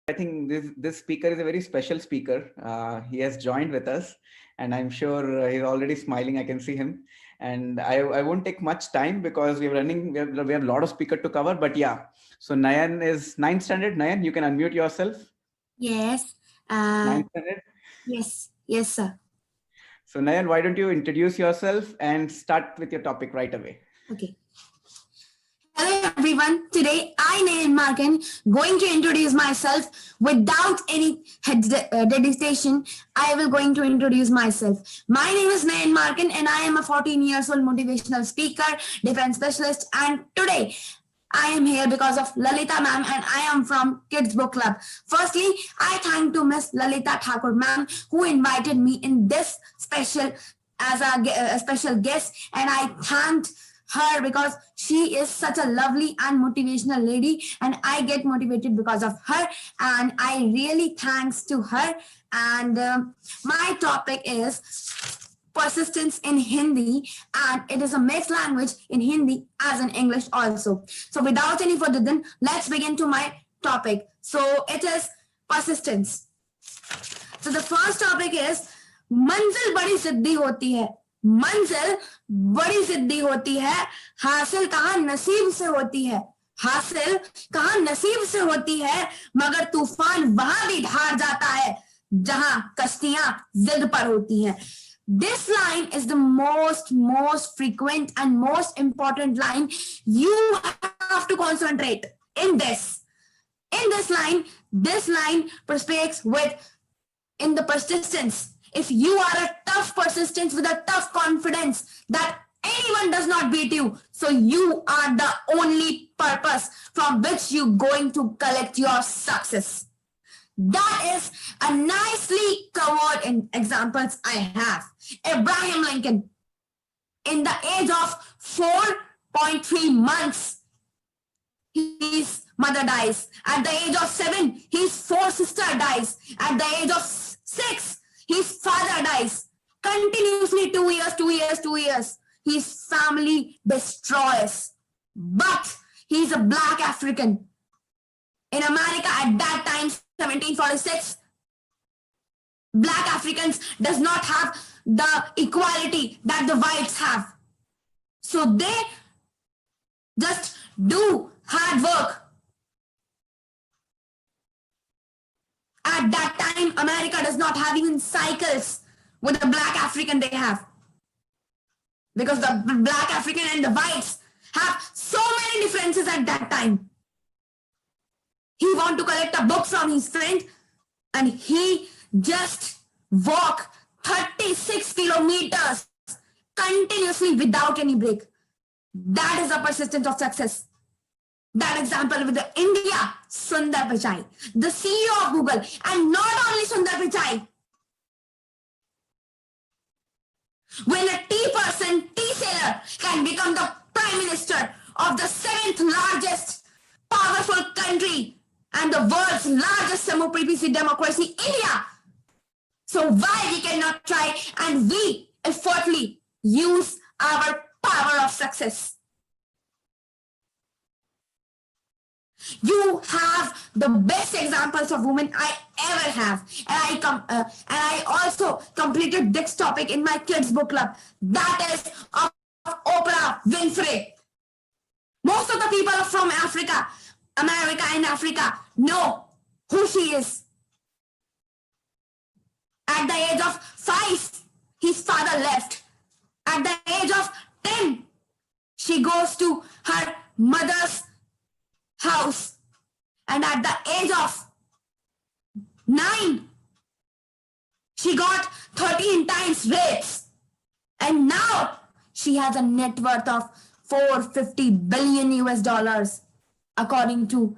I think this speaker is a very special speaker. He has joined with us, and I'm sure he's already smiling. I can see him, and I won't take much time because we're running. We have a lot of speaker to cover. But yeah, so Nayan is ninth standard. Nayan, you can unmute yourself. Yes. Ninth standard. Yes, sir. So Nayan, why don't you introduce yourself and start with your topic right away? Okay. Hello everyone. Today I, Nayan Markin, going to introduce myself without any hesitation. I will going to introduce myself. My name is Nayan Markin and I am a 14 years old motivational speaker, defense specialist, and today I am here because of Lalita ma'am and I am from Kids Book Club. Firstly, I thank to Miss Lalita Thakur ma'am who invited me in this special as a special guest, and I thanked her because she is such a lovely and motivational lady, and I get motivated because of her, and I really thanks to her. And my topic is persistence in Hindi, and it is a mixed language in Hindi as in English also. So without any further ado, let's begin to my topic. So it is persistence. So the first topic is मंजिल बड़ी सिद्धि होती है, मंजिल बड़ी सिद्धि होती है, हासिल कहाँ नसीब से होती है, हासिल कहाँ नसीब से होती है, मगर तूफान वहां भी ढार जाता है जहां कश्तियां जिद पर होती हैं. This line is the most frequent and most important line. You have to concentrate in this. In this line speaks with in the persistence. If you are a tough persistence with a tough confidence that anyone does not beat you, so you are the only purpose from which you going to collect your success. That is a nicely covered in examples I have. Abraham Lincoln, in the age of 4.3 months, his mother dies. At the age of 7, his fourth sister dies. At the age of 6, his father dies. Continuously 2 years, 2 years, 2 years. His family destroys. But he's a black African. In America at that time, 1746, black Africans does not have the equality that the whites have. So they just do hard work. At that time, America does not have even cycles with the black African they have. Because the black African and the whites have so many differences at that time. He want to collect a book from his friend and he just walk 36 kilometers continuously without any break. That is the persistence of success. That example with the India, Sundar Pichai, the CEO of Google, and not only Sundar Pichai. When a tea person, tea seller can become the prime minister of the 7th largest powerful country and the world's largest democracy, India. So why we cannot try and we effortfully use our power of success? You have the best examples of women I ever have, and I also completed this topic in my kids book club. That is of Oprah Winfrey. Most of the people from Africa, America, and Africa know who she is. At the age of 5, his father left. At the age of 10, she goes to her mother's house, and at the age of 9 she got 13 times rapes, and now she has a net worth of 450 billion US dollars according to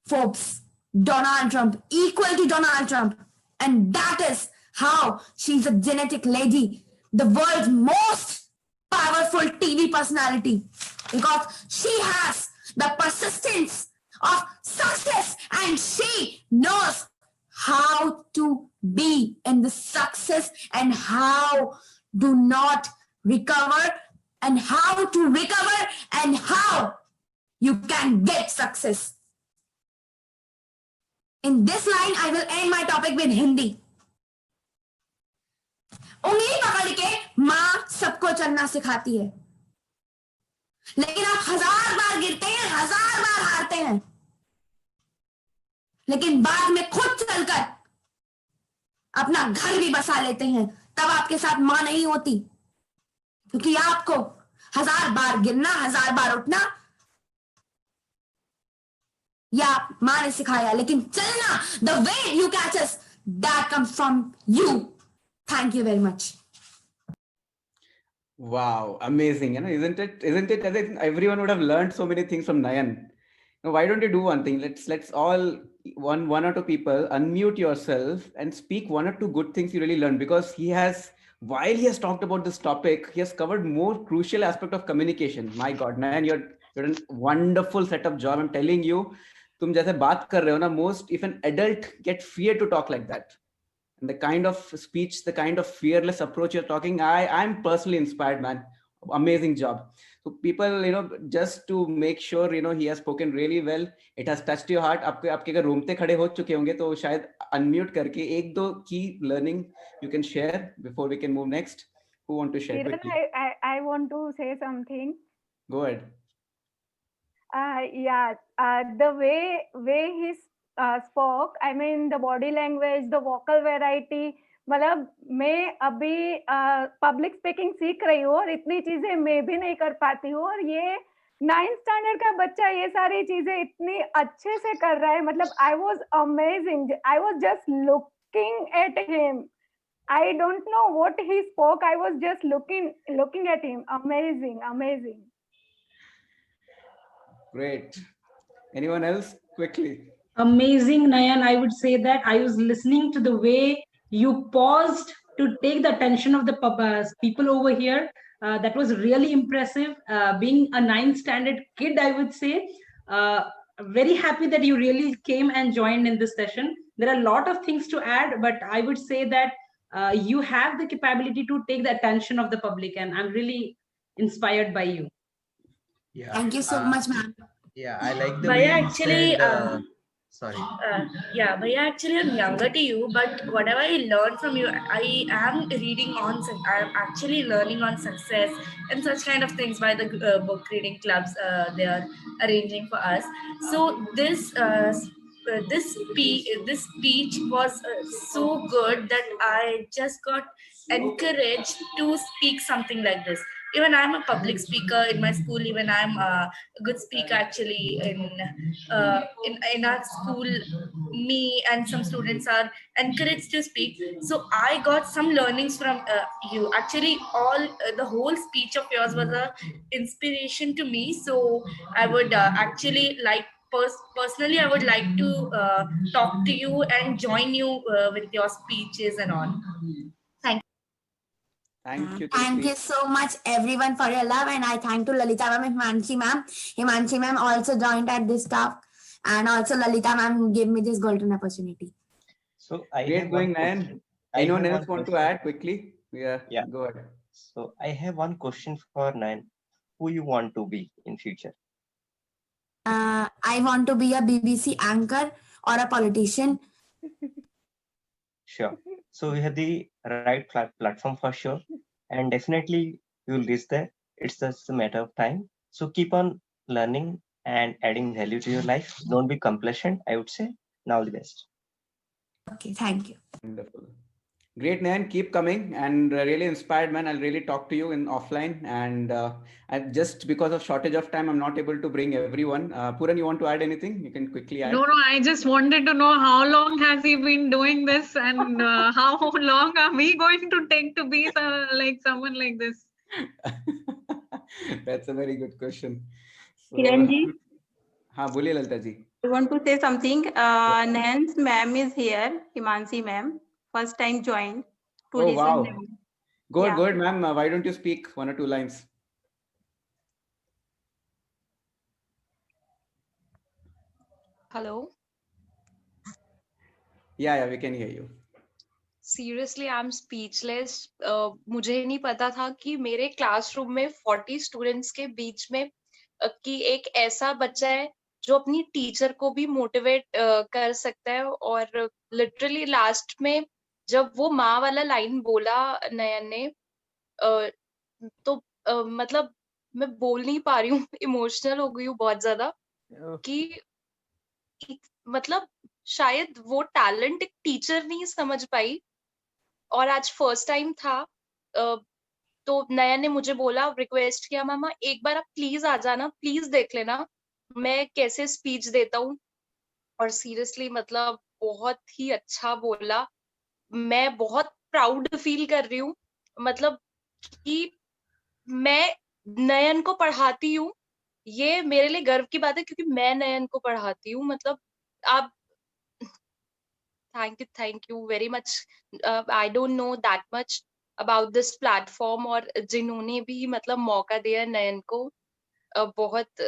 Forbes. Donald Trump, equal to Donald Trump, and that is how she's a genetic lady, the world's most powerful TV personality, because she has the persistence of success and she knows how to be in the success and how do not recover and how to recover and how you can get success. In this line, I will end my topic with Hindi. उंगली पकड़ के माँ सबको चलना सिखाती है, लेकिन आप 1000 बार गिरते हैं, 1000 बार हारते हैं, लेकिन बाद में खुद चलकर अपना घर भी बसा लेते हैं, तब आपके साथ माँ नहीं होती, क्योंकि आपको 1000 बार गिरना, 1000 बार उठना या माँ ने सिखाया, लेकिन चलना, the way you catch us, that comes from you. Thank you very much. Wow, amazing. Isn't it? Isn't it? As if everyone would have learned so many things from Nayan. Now, why don't you do one thing? Let's all one or two people unmute yourself and speak one or two good things you really learned, because while he has talked about this topic, he has covered more crucial aspect of communication. My God, Nayan, you're done a wonderful setup job. I'm telling you, तुम जैसे बात कर रहे हो ना, most if an adult get fear to talk like that. And the kind of speech, the kind of fearless approach you're talking, I'm personally inspired, man. Amazing job. So people, just to make sure, he has spoken really well. It has touched your heart. आपके अगर रोमते खड़े हो चुके होंगे तो शायद unmute करके एक दो key learning you can share before we can move next. Who want to share quickly? I want to say something. Go ahead. The way he spoke, I mean the body language, the vocal variety, मतलब मैं अभी public speaking सीख रही हूँ और इतनी चीजें मैं भी नहीं कर पाती हूँ, और ये 9th स्टैंडर्ड का बच्चा ये सारी चीजें इतनी अच्छे से कर रहा है. मतलब I was amazing. I was just looking at him. I don't know what he spoke. I was just looking at him. Amazing. Great. Anyone else? Quickly. Amazing, Nayan. I would say that I was listening to the way you paused to take the attention of the people over here. That was really impressive. Being a 9th standard kid, I would say, very happy that you really came and joined in this session. There are a lot of things to add, but I would say that you have the capability to take the attention of the public, and I'm really inspired by you. Yeah. Thank you so much, ma'am. Yeah, I like the way you said, sorry. Yeah, Bhaiya, actually I'm younger to you, but whatever I learned from you, I am reading on, I am actually learning on success and such kind of things by the book reading clubs they are arranging for us. So this speech was so good that I just got encouraged to speak something like this. Even I'm a public speaker in my school. Even I'm a good speaker actually in our school. Me and some students are encouraged to speak. So I got some learnings from you. Actually, the whole speech of yours was a inspiration to me. So I would actually like. Personally, I would like to talk to you and join you with your speeches and all. Thank you so much, everyone, for your love, and I thank to Lalita ma'am and Himanshi ma'am. Himanshi ma'am also joined at this talk, and also Lalita ma'am who gave me this golden opportunity. So Great going, man. Anyone else want to add quickly? Yeah. Go ahead. So I have one question for Nayan. Who you want to be in future? I want to be a BBC anchor or a politician. Sure. So we have the right platform for sure, and definitely you will reach there. It's just a matter of time. So keep on learning and adding value to your life. Don't be complacent, I would say. Now all the best. Okay, thank you. Wonderful. Great, Nayan. Keep coming, and really inspired, man. I'll really talk to you in offline, and just because of shortage of time, I'm not able to bring everyone. Puran, you want to add anything? You can quickly add. No, I just wanted to know how long has he been doing this, and how long are we going to take to be like someone like this? That's a very good question. So, Kiranji, हाँ बोलिए Lalita ji. I want to say something. Nayan's ma'am is here, Himanshi ma'am. First time joined. Oh wow. Yeah. Good, ma'am. Why don't you speak one or two lines? Hello. Yeah, we can hear you. Seriously, I'm speechless. मुझे नहीं पता था कि मेरे classroom में 40 students के बीच में कि एक ऐसा बच्चा है जो अपनी टीचर को भी मोटिवेट कर सकता है। और लिटरली लास्ट में जब वो माँ वाला लाइन बोला नयन ने, तो मतलब मैं बोल नहीं पा रही हूँ, इमोशनल हो गई हूँ बहुत ज्यादा कि मतलब शायद वो टैलेंट एक टीचर नहीं समझ पाई। और आज फर्स्ट टाइम था, तो नयन ने मुझे बोला, रिक्वेस्ट किया, मामा एक बार आप प्लीज आ जाना, प्लीज देख लेना मैं कैसे स्पीच देता हूँ। और सीरियसली मतलब बहुत ही अच्छा बोला। मैं बहुत प्राउड फील कर रही हूँ, मतलब कि मैं नयन को पढ़ाती हूँ, ये मेरे लिए गर्व की बात है क्योंकि मैं नयन को पढ़ाती हूँ। मतलब आप, thank you very much. I don't know that much about this platform, और जिन्होंने भी मतलब मौका दिया नयन को, बहुत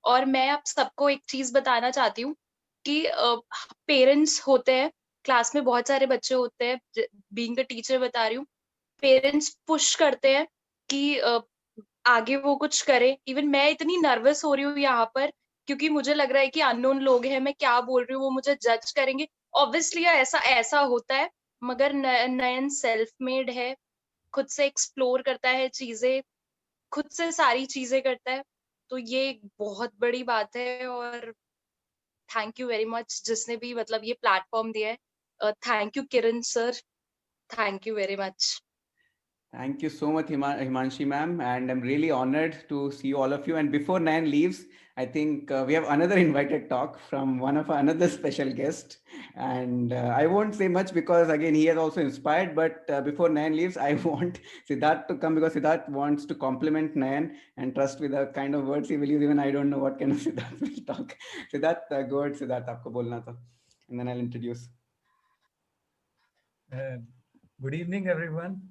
और मैं आप सबको एक चीज बताना चाहती हूँ कि पेरेंट्स होते हैं, क्लास में बहुत सारे बच्चे होते हैं, बीइंग अ टीचर बता रही हूँ, पेरेंट्स पुश करते हैं कि आगे वो कुछ करे। इवन मैं इतनी नर्वस हो रही हूँ यहाँ पर क्योंकि मुझे लग रहा है कि अननोन लोग हैं, मैं क्या बोल रही हूँ वो मुझे जज करेंगे। ऑब्वियसली ऐसा ऐसा होता है, मगर नयन सेल्फ मेड है, खुद से एक्सप्लोर करता है चीजें, खुद से सारी चीजें करता है, तो ये एक बहुत बड़ी बात है। और थैंक यू वेरी मच जिसने भी मतलब ये प्लेटफॉर्म दिया है। Thank you Kiran sir, thank you very much. Thank you so much, Himanshi ma'am, and I'm really honored to see all of you. And before Nayan leaves, I think we have another invited talk from one of another special guest. And I won't say much because again he has also inspired. But before Nayan leaves, I want Siddharth to come because Siddharth wants to compliment Nayan, and trust with the kind of words he will use. Even I don't know what kind of Siddharth will talk. Siddharth, go ahead, Siddharth, आपको बोलना था, and then I'll introduce. Good evening, everyone.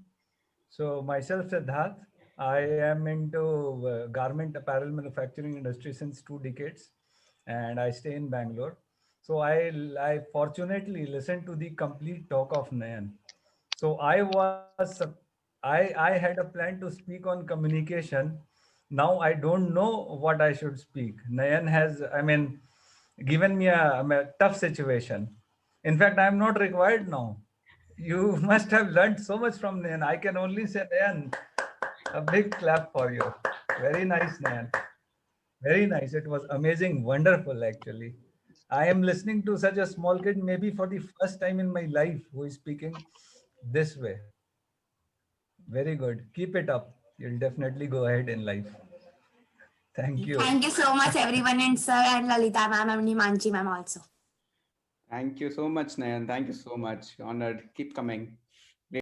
So myself, Siddharth, I am into garment apparel manufacturing industry since 2 decades, and I stay in Bangalore. So I fortunately listened to the complete talk of Nayan. So I had a plan to speak on communication. Now I don't know what I should speak. Nayan has, given me a tough situation. In fact, I'm not required now. You must have learned so much from Nayan. I can only say, Nayan, a big clap for you. Very nice, Nayan. Very nice. It was amazing, wonderful, actually. I am listening to such a small kid, maybe for the first time in my life, who is speaking this way. Very good. Keep it up. You'll definitely go ahead in life. Thank you. Thank you so much, everyone, and sir and Lalita ma'am and Himanshi ma'am also. Thank you so much, Nayan. Thank you so much. Honored. Keep coming.